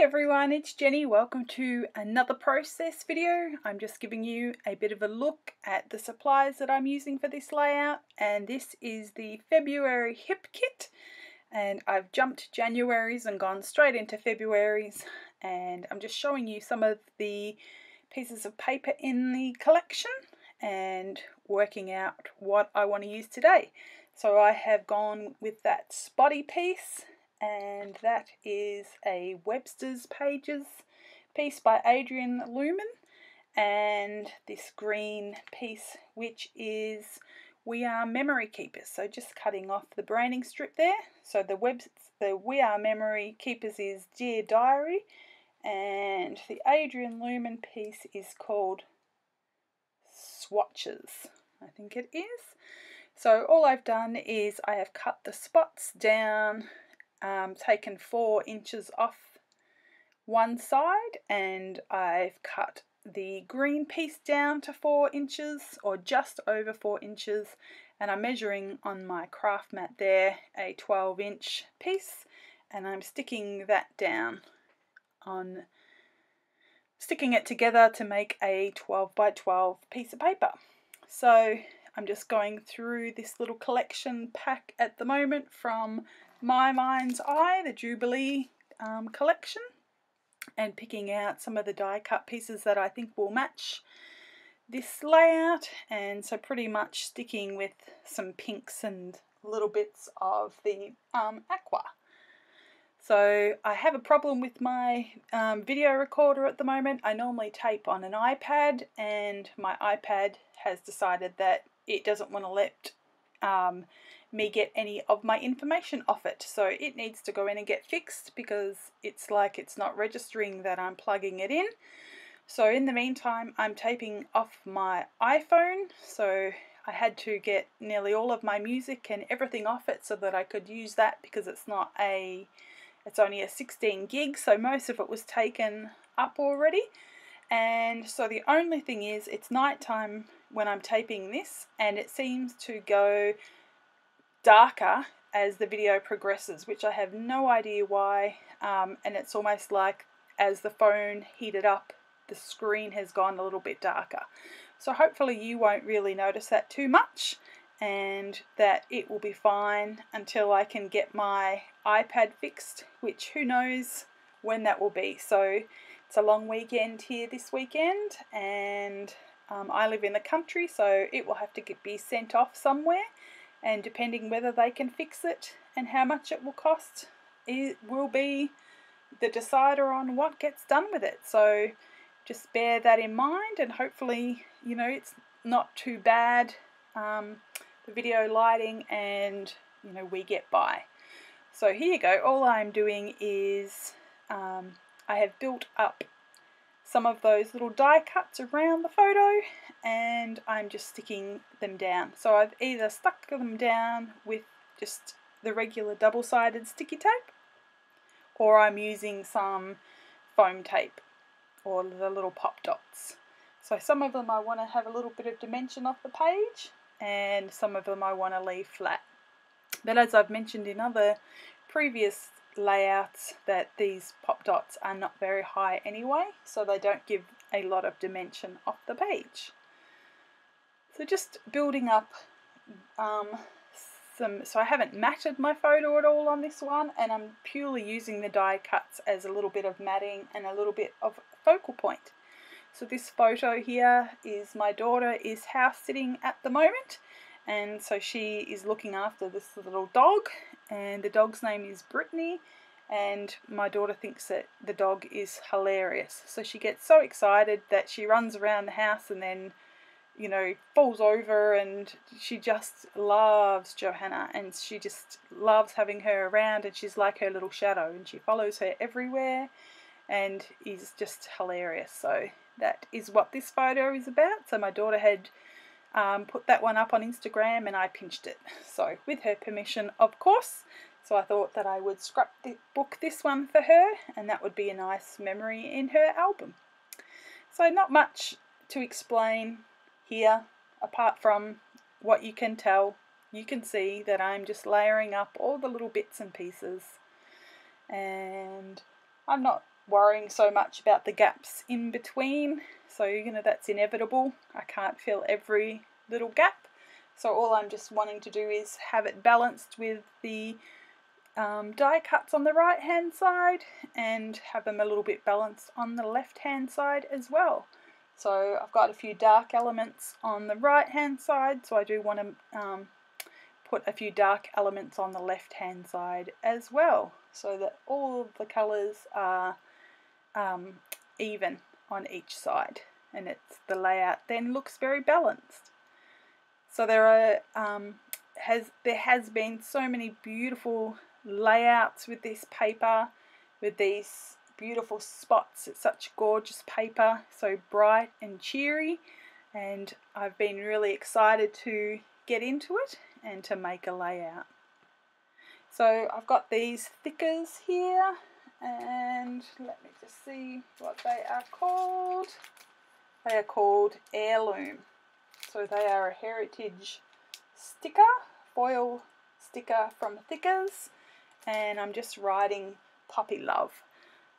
everyone, it's Jenny. Welcome to another process video. I'm just giving you a bit of a look at the supplies that I'm using for this layout, and this is the February hip kit, and I've jumped January's and gone straight into February's, and I'm just showing you some of the pieces of paper in the collection and working out what I want to use today. So I have gone with that spotty piece, and that is a Webster's Pages piece by Adrian Lumen, and this green piece which is We Are Memory Keepers, so just cutting off the branding strip there. So the We Are Memory Keepers is Dear Diary, and the Adrian Lumen piece is called Swatches, I think it is. So all I've done is I have cut the spots down, taken 4 inches off one side, and I've cut the green piece down to 4 inches or just over 4 inches, and I'm measuring on my craft mat there a 12-inch piece, and I'm sticking that down on sticking it together to make a 12 by 12 piece of paper. So I'm just going through this little collection pack at the moment from My Mind's Eye, the Jubilee collection, and picking out some of the die cut pieces that I think will match this layout, and so pretty much sticking with some pinks and little bits of the aqua. So I have a problem with my video recorder at the moment. I normally tape on an iPad, and my iPad has decided that it doesn't want to let me get any of my information off it, so it needs to go in and get fixed because it's like it's not registering that I'm plugging it in. So in the meantime, I'm taping off my iPhone, so I had to get nearly all of my music and everything off it so that I could use that, because it's only a 16 gig, so most of it was taken up already. And so the only thing is, it's nighttime when I'm taping this, and it seems to go darker as the video progresses, which I have no idea why, and it's almost like as the phone heated up, the screen has gone a little bit darker. So hopefully you won't really notice that too much, and that it will be fine until I can get my iPad fixed, which who knows when that will be. So it's a long weekend here this weekend, and I live in the country, so it will have to be sent off somewhere, and depending whether they can fix it and how much it will cost, it will be the decider on what gets done with it. So just bear that in mind, and hopefully, you know, it's not too bad, the video lighting, and you know, we get by. So here you go. All I'm doing is I have built up some of those little die cuts around the photo, and I'm just sticking them down. So I've either stuck them down with just the regular double-sided sticky tape, or I'm using some foam tape or the little pop dots. So some of them I want to have a little bit of dimension off the page, and some of them I want to leave flat. But as I've mentioned in other previous layouts, that these pop dots are not very high anyway, so they don't give a lot of dimension off the page. So just building up so I haven't matted my photo at all on this one, and I'm purely using the die cuts as a little bit of matting and a little bit of focal point. So this photo here is my daughter is house sitting at the moment, and so she is looking after this little dog, and the dog's name is Brittany, and my daughter thinks that the dog is hilarious. So she gets so excited that she runs around the house and then, you know, falls over, and she just loves Johanna, and she just loves having her around, and she's like her little shadow, and she follows her everywhere and is just hilarious. So that is what this photo is about. So my daughter had put that one up on Instagram, and I pinched it, so with her permission, of course. So I thought that I would scrapbook this one for her, and that would be a nice memory in her album. So not much to explain here, apart from what you can tell. You can see that I'm just layering up all the little bits and pieces, and I'm not worrying so much about the gaps in between. So, that's inevitable. I can't fill every little gap. So all I'm just wanting to do is have it balanced with the die cuts on the right hand side and have them a little bit balanced on the left hand side as well. So I've got a few dark elements on the right hand side, so I do want to put a few dark elements on the left hand side as well, so that all of the colours are even on each side, and the layout then looks very balanced. So there has been so many beautiful layouts with this paper, with these beautiful spots. It's such gorgeous paper, so bright and cheery, and I've been really excited to get into it and to make a layout. So I've got these thickers here, and let me just see what they are called. They are called Heirloom. So they are a heritage sticker, foil sticker from Thickers, and I'm just writing Puppy Love.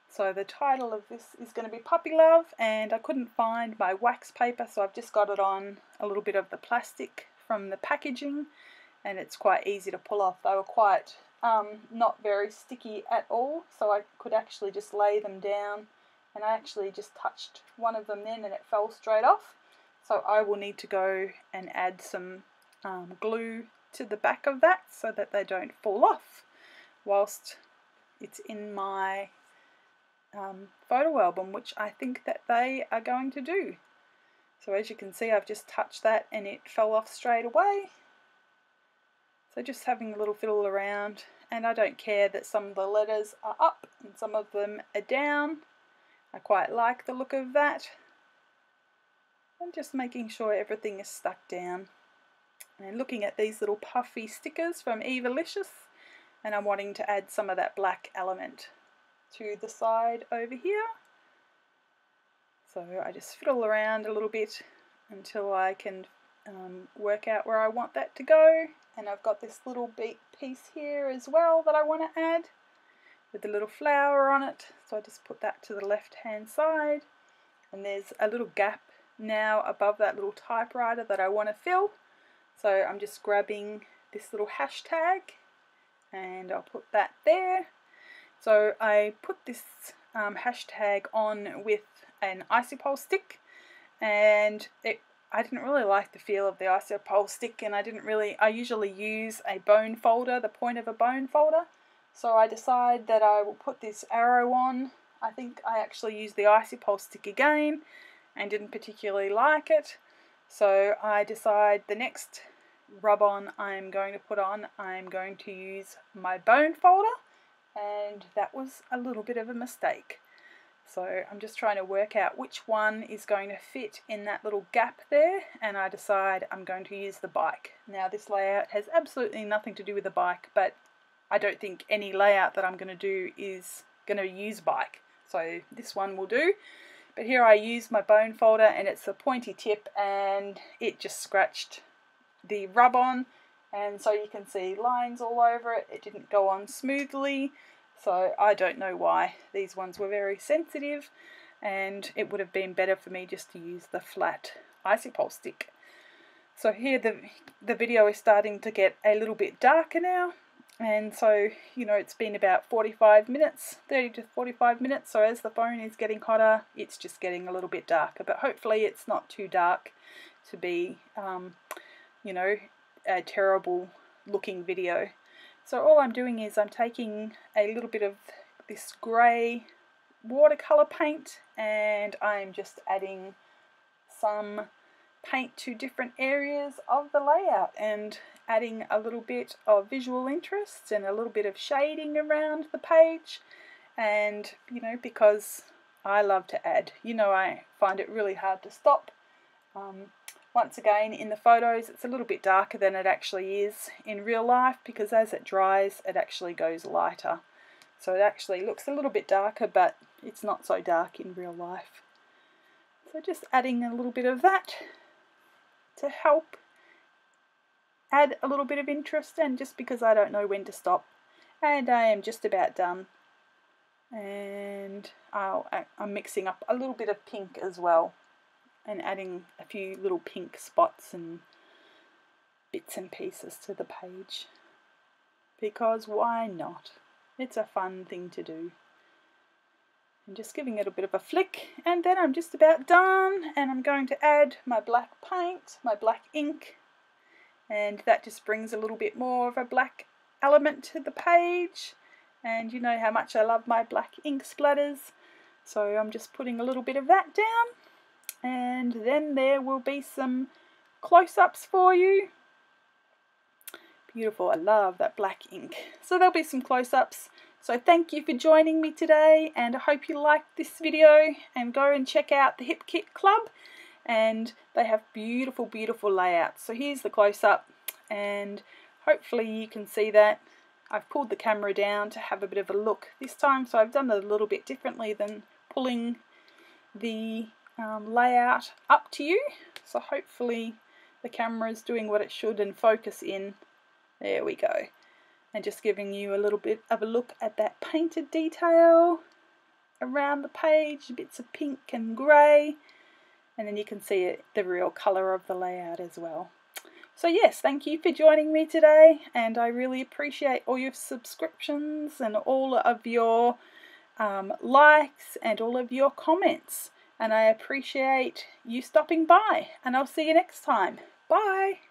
So the title of this is going to be Puppy Love, and I couldn't find my wax paper, so I've just got it on a little bit of the plastic from the packaging, and it's quite easy to pull off. They were quite not very sticky at all, so I could actually just lay them down, and I actually just touched one of them then and it fell straight off. So I will need to go and add some glue to the back of that so that they don't fall off whilst it's in my photo album, which I think that they are going to do. So as you can see, I've just touched that and it fell off straight away. So just having a little fiddle around, and I don't care that some of the letters are up and some of them are down. I quite like the look of that. And just making sure everything is stuck down. And looking at these little puffy stickers from Evalicious, and I'm wanting to add some of that black element to the side over here. So I just fiddle around a little bit until I can work out where I want that to go. And I've got this little piece here as well that I want to add with a little flower on it. So I just put that to the left hand side, and there's a little gap now above that little typewriter that I want to fill. So I'm just grabbing this little hashtag and I'll put that there. So I put this hashtag on with an isopole stick, and I didn't really like the feel of the isopole stick, and I usually use a bone folder, the point of a bone folder. So I decide that I will put this arrow on. I think I actually used the isopole stick again and didn't particularly like it. So I decide the next rub-on I'm going to put on, I'm going to use my bone folder, and that was a little bit of a mistake. So I'm just trying to work out which one is going to fit in that little gap there, and I decide I'm going to use the bike. Now this layout has absolutely nothing to do with the bike, but I don't think any layout that I'm going to do is going to use bike. So this one will do. But here I use my bone folder, and it's a pointy tip, and it just scratched the rub-on, and so you can see lines all over it. It didn't go on smoothly, so I don't know why. These ones were very sensitive, and it would have been better for me just to use the flat isopole stick. So here the video is starting to get a little bit darker now, and so it's been about 45 minutes, 30 to 45 minutes, so as the phone is getting hotter it's just getting a little bit darker, but hopefully it's not too dark to be a terrible looking video. So all I'm doing is I'm taking a little bit of this grey watercolour paint, and I'm just adding some paint to different areas of the layout and adding a little bit of visual interest and a little bit of shading around the page. And because I love to add, I find it really hard to stop. Once again, in the photos it's a little bit darker than it actually is in real life, because as it dries it actually goes lighter. So it actually looks a little bit darker, but it's not so dark in real life. So just adding a little bit of that to help add a little bit of interest, and just because I don't know when to stop. And I am just about done. And I'm mixing up a little bit of pink as well and adding a few little pink spots and bits and pieces to the page, because why not? It's a fun thing to do. I'm just giving it a bit of a flick, and then I'm just about done, and I'm going to add my black paint, my black ink, and that just brings a little bit more of a black element to the page. And you know how much I love my black ink splatters, so I'm just putting a little bit of that down, and then there will be some close-ups for you. Beautiful, I love that black ink. So there'll be some close-ups. So thank you for joining me today, and I hope you liked this video, and go and check out the Hip Kit Club, and they have beautiful, beautiful layouts. So here's the close-up, and hopefully you can see that. I've pulled the camera down to have a bit of a look this time, so I've done it a little bit differently than pulling the layout up to you. So hopefully the camera is doing what it should and focus in. There we go. And just giving you a little bit of a look at that painted detail around the page, bits of pink and grey, and then you can see it, the real colour of the layout as well. So yes, thank you for joining me today, and I really appreciate all your subscriptions and all of your likes and all of your comments, and I appreciate you stopping by, and I'll see you next time. Bye!